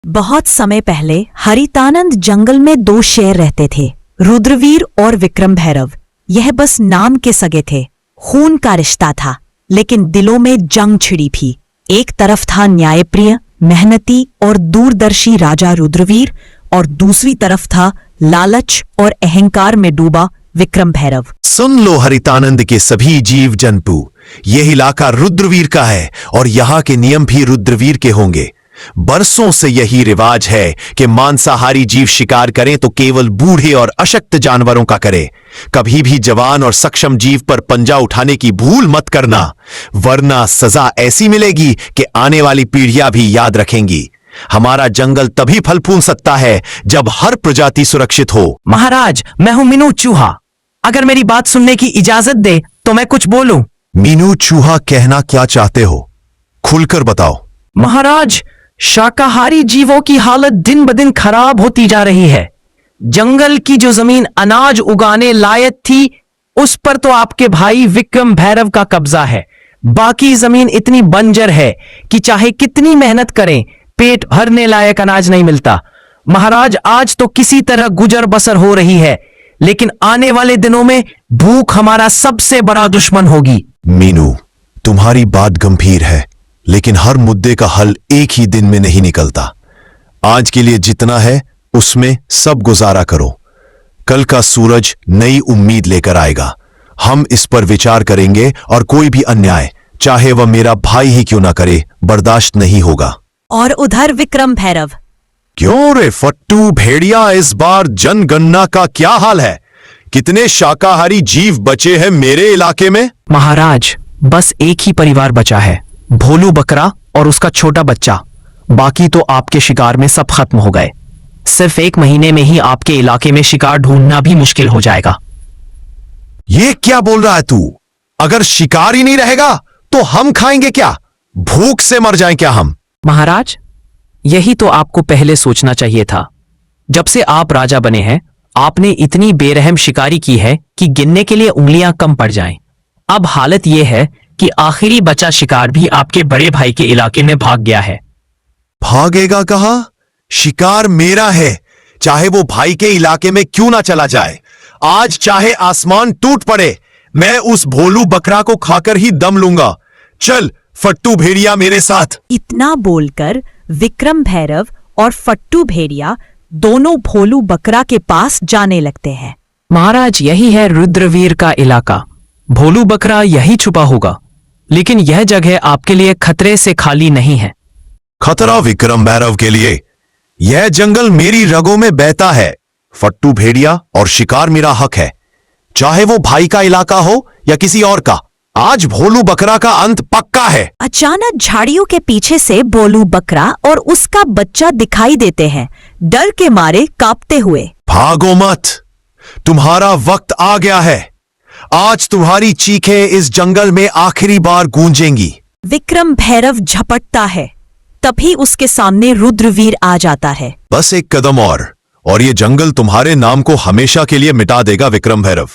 बहुत समय पहले हरितानंद जंगल में दो शेर रहते थे, रुद्रवीर और विक्रम भैरव। यह बस नाम के सगे थे, खून का रिश्ता था, लेकिन दिलों में जंग छिड़ी थी। एक तरफ था न्यायप्रिय, मेहनती और दूरदर्शी राजा रुद्रवीर, और दूसरी तरफ था लालच और अहंकार में डूबा विक्रम भैरव। सुन लो हरितानंद के सभी जीव जंतु, यह इलाका रुद्रवीर का है और यहाँ के नियम भी रुद्रवीर के होंगे। बरसों से यही रिवाज है कि मांसाहारी जीव शिकार करें तो केवल बूढ़े और अशक्त जानवरों का करें। कभी भी जवान और सक्षम जीव पर पंजा उठाने की भूल मत करना, वरना सजा ऐसी मिलेगी कि आने वाली पीढ़ियां भी याद रखेंगी। हमारा जंगल तभी फल फूल सकता है जब हर प्रजाति सुरक्षित हो। महाराज, मैं हूं मीनू चूहा। अगर मेरी बात सुनने की इजाजत दे तो मैं कुछ बोलूं। मीनू चूहा कहना क्या चाहते हो, खुलकर बताओ। महाराज, शाकाहारी जीवों की हालत दिन ब दिन खराब होती जा रही है। जंगल की जो जमीन अनाज उगाने लायक थी, उस पर तो आपके भाई विक्रम भैरव का कब्जा है। बाकी जमीन इतनी बंजर है कि चाहे कितनी मेहनत करें, पेट भरने लायक अनाज नहीं मिलता। महाराज, आज तो किसी तरह गुजर बसर हो रही है, लेकिन आने वाले दिनों में भूख हमारा सबसे बड़ा दुश्मन होगी। मीनू, तुम्हारी बात गंभीर है, लेकिन हर मुद्दे का हल एक ही दिन में नहीं निकलता। आज के लिए जितना है उसमें सब गुजारा करो, कल का सूरज नई उम्मीद लेकर आएगा। हम इस पर विचार करेंगे और कोई भी अन्याय, चाहे वह मेरा भाई ही क्यों ना करे, बर्दाश्त नहीं होगा। और उधर विक्रम भैरव। क्यों रे फट्टू भेड़िया, इस बार जनगणना का क्या हाल है? कितने शाकाहारी जीव बचे हैं मेरे इलाके में? महाराज, बस एक ही परिवार बचा है, भोलू बकरा और उसका छोटा बच्चा। बाकी तो आपके शिकार में सब खत्म हो गए। सिर्फ 1 महीने में ही आपके इलाके में शिकार ढूंढना भी मुश्किल हो जाएगा। ये क्या बोल रहा है तू? अगर शिकार ही नहीं रहेगा तो हम खाएंगे क्या? भूख से मर जाएं क्या हम? महाराज, यही तो आपको पहले सोचना चाहिए था। जब से आप राजा बने हैं, आपने इतनी बेरहम शिकारी की है कि गिनने के लिए उंगलियां कम पड़ जाएं। अब हालत यह है कि आखिरी बचा शिकार भी आपके बड़े भाई के इलाके में भाग गया है। भागेगा कहाँ? शिकार मेरा है, चाहे वो भाई के इलाके में क्यों ना चला जाए। आज चाहे आसमान टूट पड़े, मैं उस भोलू बकरा को खाकर ही दम लूंगा। चल फट्टू भेड़िया मेरे साथ। इतना बोलकर विक्रम भैरव और फट्टू भेड़िया दोनों भोलू बकरा के पास जाने लगते हैं। महाराज, यही है रुद्रवीर का इलाका। भोलू बकरा यही छुपा होगा, लेकिन यह जगह आपके लिए खतरे से खाली नहीं है। खतरा विक्रम भैरव के लिए? यह जंगल मेरी रगों में बहता है। फट्टू भेड़िया और शिकार मेरा हक है, चाहे वो भाई का इलाका हो या किसी और का। आज भोलू बकरा का अंत पक्का है। अचानक झाड़ियों के पीछे से भोलू बकरा और उसका बच्चा दिखाई देते हैं, डर के मारे कांपते हुए। भागो मत, तुम्हारा वक्त आ गया है। आज तुम्हारी चीखें इस जंगल में आखिरी बार गूंजेंगी। विक्रम भैरव झपटता है, तभी उसके सामने रुद्रवीर आ जाता है। बस एक कदम और ये जंगल तुम्हारे नाम को हमेशा के लिए मिटा देगा विक्रम भैरव।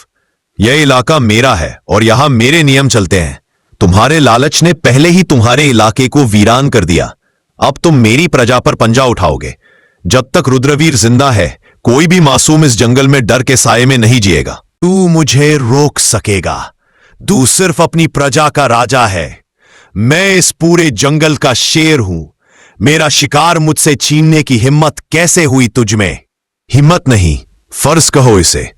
यह इलाका मेरा है और यहां मेरे नियम चलते हैं। तुम्हारे लालच ने पहले ही तुम्हारे इलाके को वीरान कर दिया। अब तुम मेरी प्रजा पर पंजा उठाओगे। जब तक रुद्रवीर जिंदा है, कोई भी मासूम इस जंगल में डर के साये में नहीं जिएगा। तू मुझे रोक सकेगा? तू सिर्फ अपनी प्रजा का राजा है। मैं इस पूरे जंगल का शेर हूं। मेरा शिकार मुझसे छीनने की हिम्मत कैसे हुई तुझ में? हिम्मत नहीं, फर्ज कहो इसे।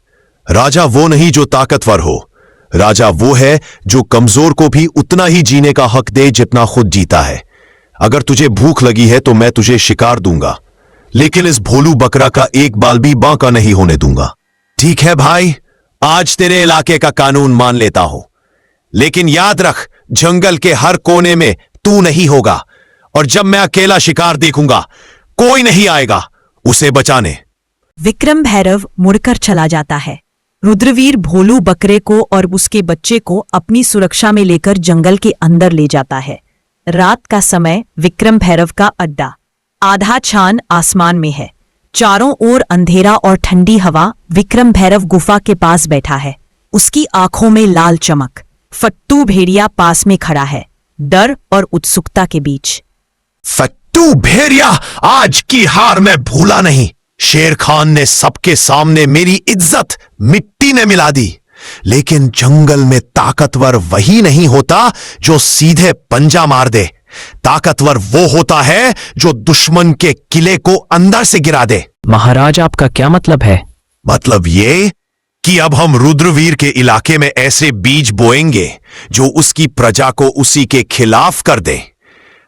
राजा वो नहीं जो ताकतवर हो, राजा वो है जो कमजोर को भी उतना ही जीने का हक दे जितना खुद जीता है। अगर तुझे भूख लगी है तो मैं तुझे शिकार दूंगा, लेकिन इस भोलू बकरा का एक बाल भी बांका नहीं होने दूंगा। ठीक है भाई, आज तेरे इलाके का कानून मान लेता हूं, लेकिन याद रख, जंगल के हर कोने में तू नहीं होगा, और जब मैं अकेला शिकार देखूंगा, कोई नहीं आएगा उसे बचाने। विक्रम भैरव मुड़कर चला जाता है। रुद्रवीर भोलू बकरे को और उसके बच्चे को अपनी सुरक्षा में लेकर जंगल के अंदर ले जाता है। रात का समय विक्रम भैरव का अड्डा। आधा चांद आसमान में है, चारों ओर अंधेरा और ठंडी हवा। विक्रम भैरव गुफा के पास बैठा है, उसकी आंखों में लाल चमक। फट्टू भेड़िया पास में खड़ा है, डर और उत्सुकता के बीच। फट्टू फट्टू भेड़िया, आज की हार मैं भूला नहीं। शेर खान ने सबके सामने मेरी इज्जत मिट्टी में मिला दी, लेकिन जंगल में ताकतवर वही नहीं होता जो सीधे पंजा मार दे। ताकतवर वो होता है जो दुश्मन के किले को अंदर से गिरा दे। महाराज, आपका क्या मतलब है? मतलब ये कि अब हम रुद्रवीर के इलाके में ऐसे बीज बोएंगे जो उसकी प्रजा को उसी के खिलाफ कर दे।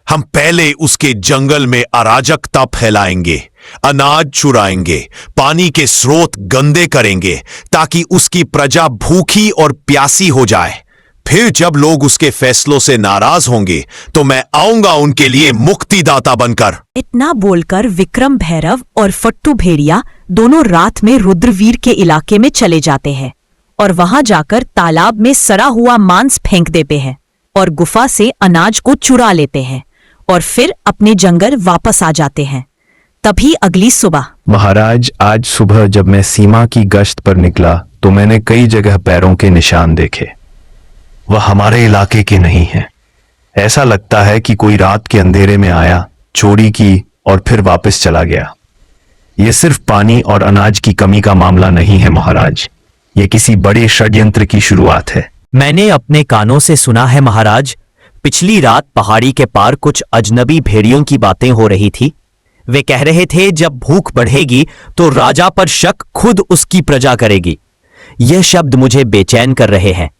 हम पहले उसके जंगल में अराजकता फैलाएंगे, अनाज चुराएंगे, पानी के स्रोत गंदे करेंगे ताकि उसकी प्रजा भूखी और प्यासी हो जाए। फिर जब लोग उसके फैसलों से नाराज होंगे तो मैं आऊंगा उनके लिए मुक्तिदाता बनकर। इतना बोलकर विक्रम भैरव और फट्टू भेड़िया दोनों रात में रुद्रवीर के इलाके में चले जाते हैं और वहां जाकर तालाब में सड़ा हुआ मांस फेंक देते हैं और गुफा से अनाज को चुरा लेते हैं और फिर अपने जंगल वापस आ जाते हैं। तभी अगली सुबह। महाराज, आज सुबह जब मैं सीमा की गश्त पर निकला तो मैंने कई जगह पैरों के निशान देखे। वह हमारे इलाके के नहीं हैं। ऐसा लगता है कि कोई रात के अंधेरे में आया, चोरी की और फिर वापस चला गया। यह सिर्फ पानी और अनाज की कमी का मामला नहीं है महाराज, यह किसी बड़े षड्यंत्र की शुरुआत है। मैंने अपने कानों से सुना है महाराज, पिछली रात पहाड़ी के पार कुछ अजनबी भेड़ियों की बातें हो रही थी। वे कह रहे थे जब भूख बढ़ेगी तो राजा पर शक खुद उसकी प्रजा करेगी। यह शब्द मुझे बेचैन कर रहे हैं।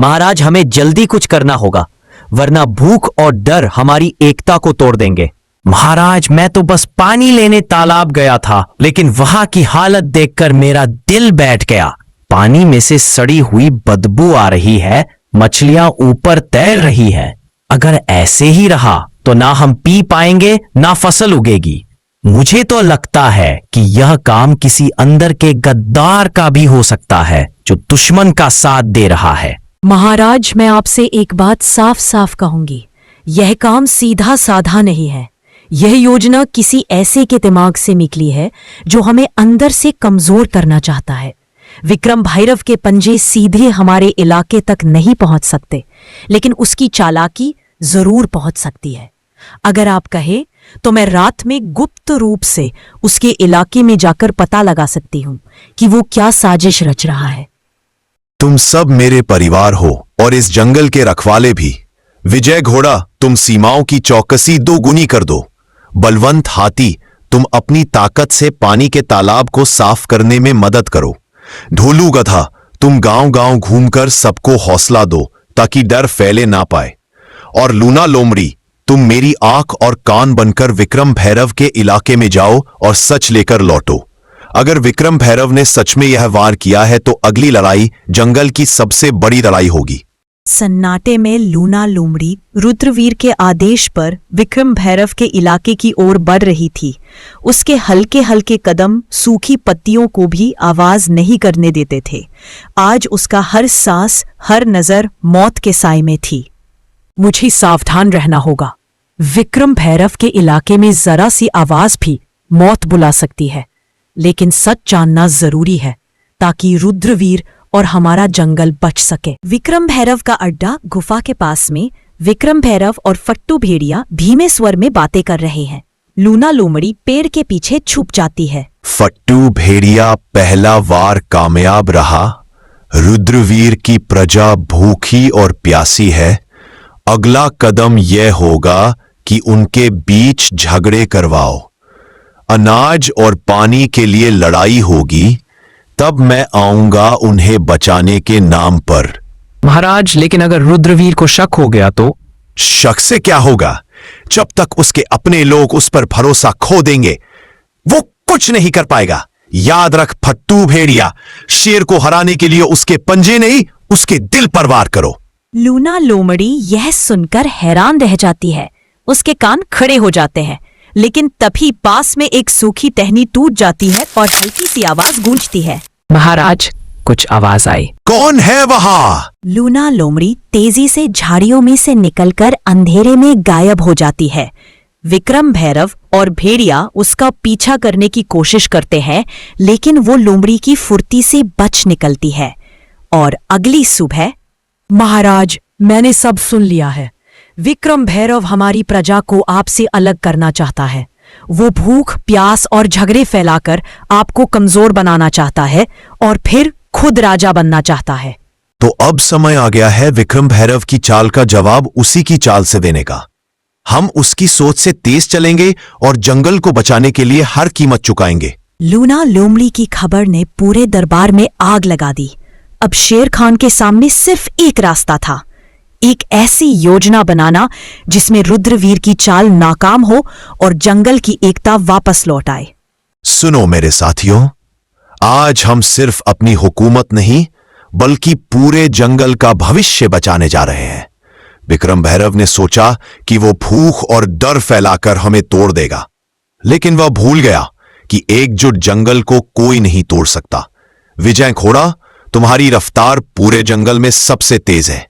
महाराज, हमें जल्दी कुछ करना होगा, वरना भूख और डर हमारी एकता को तोड़ देंगे। महाराज, मैं तो बस पानी लेने तालाब गया था, लेकिन वहां की हालत देखकर मेरा दिल बैठ गया। पानी में से सड़ी हुई बदबू आ रही है, मछलियां ऊपर तैर रही है। अगर ऐसे ही रहा तो ना हम पी पाएंगे ना फसल उगेगी। मुझे तो लगता है कि यह काम किसी अंदर के गद्दार का भी हो सकता है जो दुश्मन का साथ दे रहा है। महाराज, मैं आपसे एक बात साफ साफ कहूंगी, यह काम सीधा साधा नहीं है। यह योजना किसी ऐसे के दिमाग से निकली है जो हमें अंदर से कमजोर करना चाहता है। विक्रम भैरव के पंजे सीधे हमारे इलाके तक नहीं पहुंच सकते, लेकिन उसकी चालाकी जरूर पहुंच सकती है। अगर आप कहे तो मैं रात में गुप्त रूप से उसके इलाके में जाकर पता लगा सकती हूं कि वो क्या साजिश रच रहा है। तुम सब मेरे परिवार हो और इस जंगल के रखवाले भी। विजय घोड़ा, तुम सीमाओं की चौकसी दोगुनी कर दो। बलवंत हाथी, तुम अपनी ताकत से पानी के तालाब को साफ करने में मदद करो। ढोलू गधा, तुम गांव गांव घूमकर सबको हौसला दो ताकि डर फैले ना पाए। और लूना लोमड़ी, तुम मेरी आंख और कान बनकर विक्रम भैरव के इलाके में जाओ और सच लेकर लौटो। अगर विक्रम भैरव ने सच में यह वार किया है तो अगली लड़ाई जंगल की सबसे बड़ी लड़ाई होगी। सन्नाटे में लूना लोमड़ी रुद्रवीर के आदेश पर विक्रम भैरव के इलाके की ओर बढ़ रही थी। उसके हल्के हल्के कदम सूखी पत्तियों को भी आवाज नहीं करने देते थे। आज उसका हर सांस, हर नजर मौत के साए में थी। मुझे सावधान रहना होगा। विक्रम भैरव के इलाके में जरा सी आवाज भी मौत बुला सकती है, लेकिन सच जानना जरूरी है ताकि रुद्रवीर और हमारा जंगल बच सके। विक्रम भैरव का अड्डा गुफा के पास में विक्रम भैरव और फट्टू भेड़िया धीमे स्वर में बातें कर रहे हैं। लूना लोमड़ी पेड़ के पीछे छुप जाती है। फट्टू भेड़िया, पहला वार कामयाब रहा। रुद्रवीर की प्रजा भूखी और प्यासी है। अगला कदम यह होगा कि उनके बीच झगड़े करवाओ। अनाज और पानी के लिए लड़ाई होगी, तब मैं आऊंगा उन्हें बचाने के नाम पर। महाराज, लेकिन अगर रुद्रवीर को शक हो गया तो? शक से क्या होगा? जब तक उसके अपने लोग उस पर भरोसा खो देंगे वो कुछ नहीं कर पाएगा। याद रख फट्टू भेड़िया, शेर को हराने के लिए उसके पंजे नहीं, उसके दिल पर वार करो। लूना लोमड़ी यह सुनकर हैरान रह जाती है। उसके कान खड़े हो जाते हैं, लेकिन तभी पास में एक सूखी टहनी टूट जाती है और हल्की सी आवाज गूंजती है। महाराज, कुछ आवाज आई। कौन है वहां? लूना लोमड़ी तेजी से झाड़ियों में से निकलकर अंधेरे में गायब हो जाती है। विक्रम भैरव और भेड़िया उसका पीछा करने की कोशिश करते हैं, लेकिन वो लोमड़ी की फुर्ती से बच निकलती है। और अगली सुबह। महाराज, मैंने सब सुन लिया है। विक्रम भैरव हमारी प्रजा को आपसे अलग करना चाहता है। वो भूख, प्यास और झगड़े फैलाकर आपको कमजोर बनाना चाहता है और फिर खुद राजा बनना चाहता है। तो अब समय आ गया है विक्रम भैरव की चाल का जवाब उसी की चाल से देने का। हम उसकी सोच से तेज चलेंगे और जंगल को बचाने के लिए हर कीमत चुकाएंगे। लूना लोमड़ी की खबर ने पूरे दरबार में आग लगा दी। अब शेर खान के सामने सिर्फ एक रास्ता था, एक ऐसी योजना बनाना जिसमें रुद्रवीर की चाल नाकाम हो और जंगल की एकता वापस लौट आए। सुनो मेरे साथियों, आज हम सिर्फ अपनी हुकूमत नहीं बल्कि पूरे जंगल का भविष्य बचाने जा रहे हैं। विक्रम भैरव ने सोचा कि वो भूख और डर फैलाकर हमें तोड़ देगा, लेकिन वह भूल गया कि एकजुट जंगल को कोई नहीं तोड़ सकता। विजय घोड़ा, तुम्हारी रफ्तार पूरे जंगल में सबसे तेज है।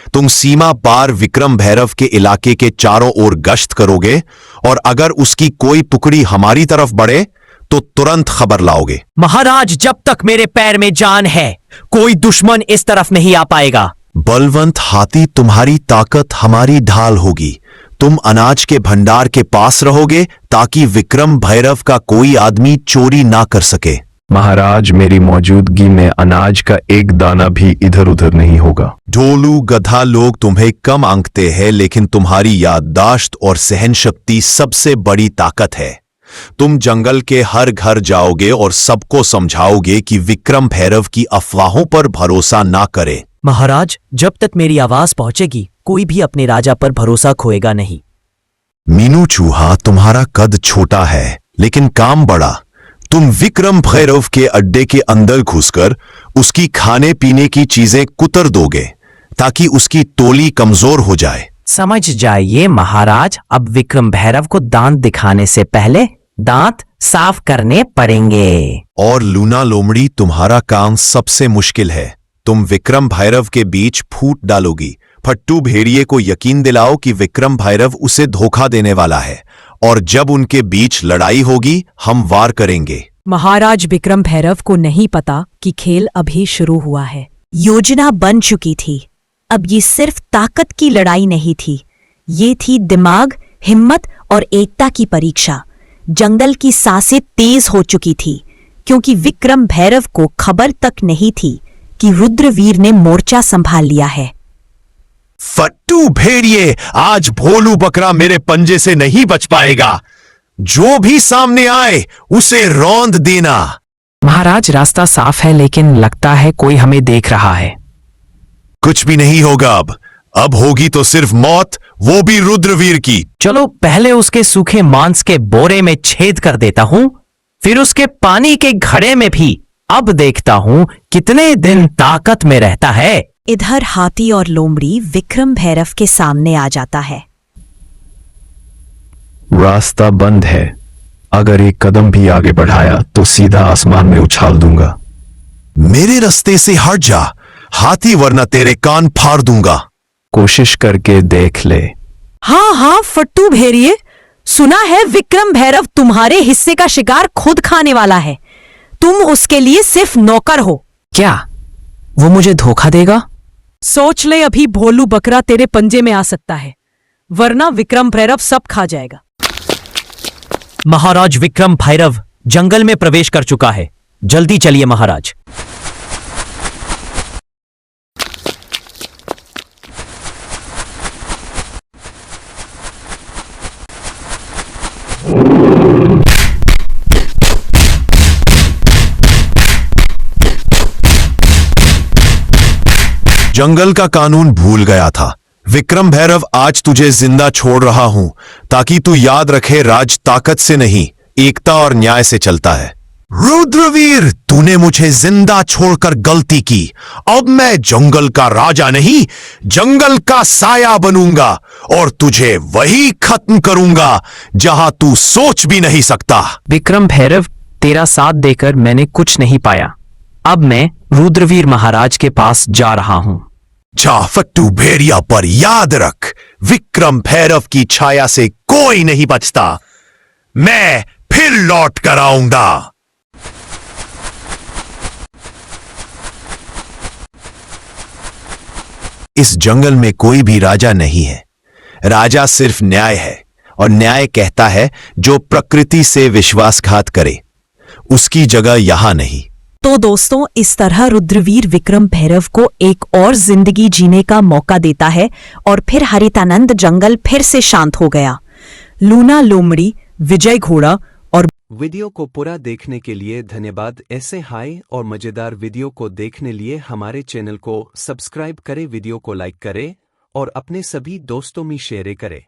तुम सीमा पार विक्रम भैरव के इलाके के चारों ओर गश्त करोगे और अगर उसकी कोई टुकड़ी हमारी तरफ बढ़े तो तुरंत खबर लाओगे। महाराज, जब तक मेरे पैर में जान है कोई दुश्मन इस तरफ नहीं आ पाएगा। बलवंत हाथी, तुम्हारी ताकत हमारी ढाल होगी। तुम अनाज के भंडार के पास रहोगे ताकि विक्रम भैरव का कोई आदमी चोरी ना कर सके। महाराज, मेरी मौजूदगी में अनाज का एक दाना भी इधर उधर नहीं होगा। ढोलू गधा लोग तुम्हें कम आंकते हैं, लेकिन तुम्हारी याददाश्त और सहन शक्ति सबसे बड़ी ताकत है। तुम जंगल के हर घर जाओगे और सबको समझाओगे कि विक्रम भैरव की अफवाहों पर भरोसा ना करे। महाराज, जब तक मेरी आवाज पहुंचेगी कोई भी अपने राजा पर भरोसा खोएगा नहीं। मीनू चूहा, तुम्हारा कद छोटा है लेकिन काम बड़ा। तुम विक्रम भैरव के अड्डे के अंदर घुसकर उसकी खाने पीने की चीजें कुतर दोगे ताकि उसकी टोली कमजोर हो जाए। समझ जाइए महाराज, अब विक्रम भैरव को दांत दिखाने से पहले दांत साफ करने पड़ेंगे। और लूना लोमड़ी, तुम्हारा काम सबसे मुश्किल है। तुम विक्रम भैरव के बीच फूट डालोगी। फट्टू भेड़िए को यकीन दिलाओ कि विक्रम भैरव उसे धोखा देने वाला है और जब उनके बीच लड़ाई होगी हम वार करेंगे। महाराज, विक्रम भैरव को नहीं पता कि खेल अभी शुरू हुआ है। योजना बन चुकी थी। अब ये सिर्फ ताकत की लड़ाई नहीं थी, ये थी दिमाग, हिम्मत और एकता की परीक्षा। जंगल की सांसें तेज हो चुकी थी क्योंकि विक्रम भैरव को खबर तक नहीं थी कि रुद्रवीर ने मोर्चा संभाल लिया है। फट्टू भेड़िए, आज भोलू बकरा मेरे पंजे से नहीं बच पाएगा। जो भी सामने आए उसे रौंद देना। महाराज, रास्ता साफ है लेकिन लगता है कोई हमें देख रहा है। कुछ भी नहीं होगा। अब होगी तो सिर्फ मौत, वो भी रुद्रवीर की। चलो पहले उसके सूखे मांस के बोरे में छेद कर देता हूं, फिर उसके पानी के घड़े में भी। अब देखता हूं कितने दिन ताकत में रहता है। इधर हाथी और लोमड़ी विक्रम भैरव के सामने आ जाता है। रास्ता बंद है। अगर एक कदम भी आगे बढ़ाया तो सीधा आसमान में उछाल दूंगा। मेरे रास्ते से हट जा हाथी, वरना तेरे कान फाड़ दूंगा। कोशिश करके देख ले। हाँ हाँ फट्टू भेड़िए, सुना है विक्रम भैरव तुम्हारे हिस्से का शिकार खुद खाने वाला है। तुम उसके लिए सिर्फ नौकर हो। क्या वो मुझे धोखा देगा? सोच ले, अभी भोलू बकरा तेरे पंजे में आ सकता है, वरना विक्रम भैरव सब खा जाएगा। महाराज, विक्रम भैरव जंगल में प्रवेश कर चुका है। जल्दी चलिए महाराज। जंगल का कानून भूल गया था। विक्रम भैरव, आज तुझे जिंदा छोड़ रहा हूं ताकि तू याद रखे राज ताकत से नहीं, एकता और न्याय से चलता है। रुद्रवीर, तूने मुझे जिंदा छोड़कर गलती की। अब मैं जंगल का राजा नहीं, जंगल का साया बनूंगा और तुझे वही खत्म करूंगा जहां तू सोच भी नहीं सकता। विक्रम भैरव, तेरा साथ देकर मैंने कुछ नहीं पाया। अब मैं रुद्रवीर महाराज के पास जा रहा हूं। जा फट्टू भेड़िया, पर याद रख विक्रम भैरव की छाया से कोई नहीं बचता। मैं फिर लौट कर आऊंगा। इस जंगल में कोई भी राजा नहीं है, राजा सिर्फ न्याय है, और न्याय कहता है जो प्रकृति से विश्वासघात करे उसकी जगह यहां नहीं। तो दोस्तों, इस तरह रुद्रवीर विक्रम भैरव को एक और जिंदगी जीने का मौका देता है और फिर हरितानंद जंगल फिर से शांत हो गया। लूना लोमड़ी, विजय घोड़ा और वीडियो को पूरा देखने के लिए धन्यवाद। ऐसे हाई और मजेदार वीडियो को देखने लिए हमारे चैनल को सब्सक्राइब करें, वीडियो को लाइक करें और अपने सभी दोस्तों में शेयर करें।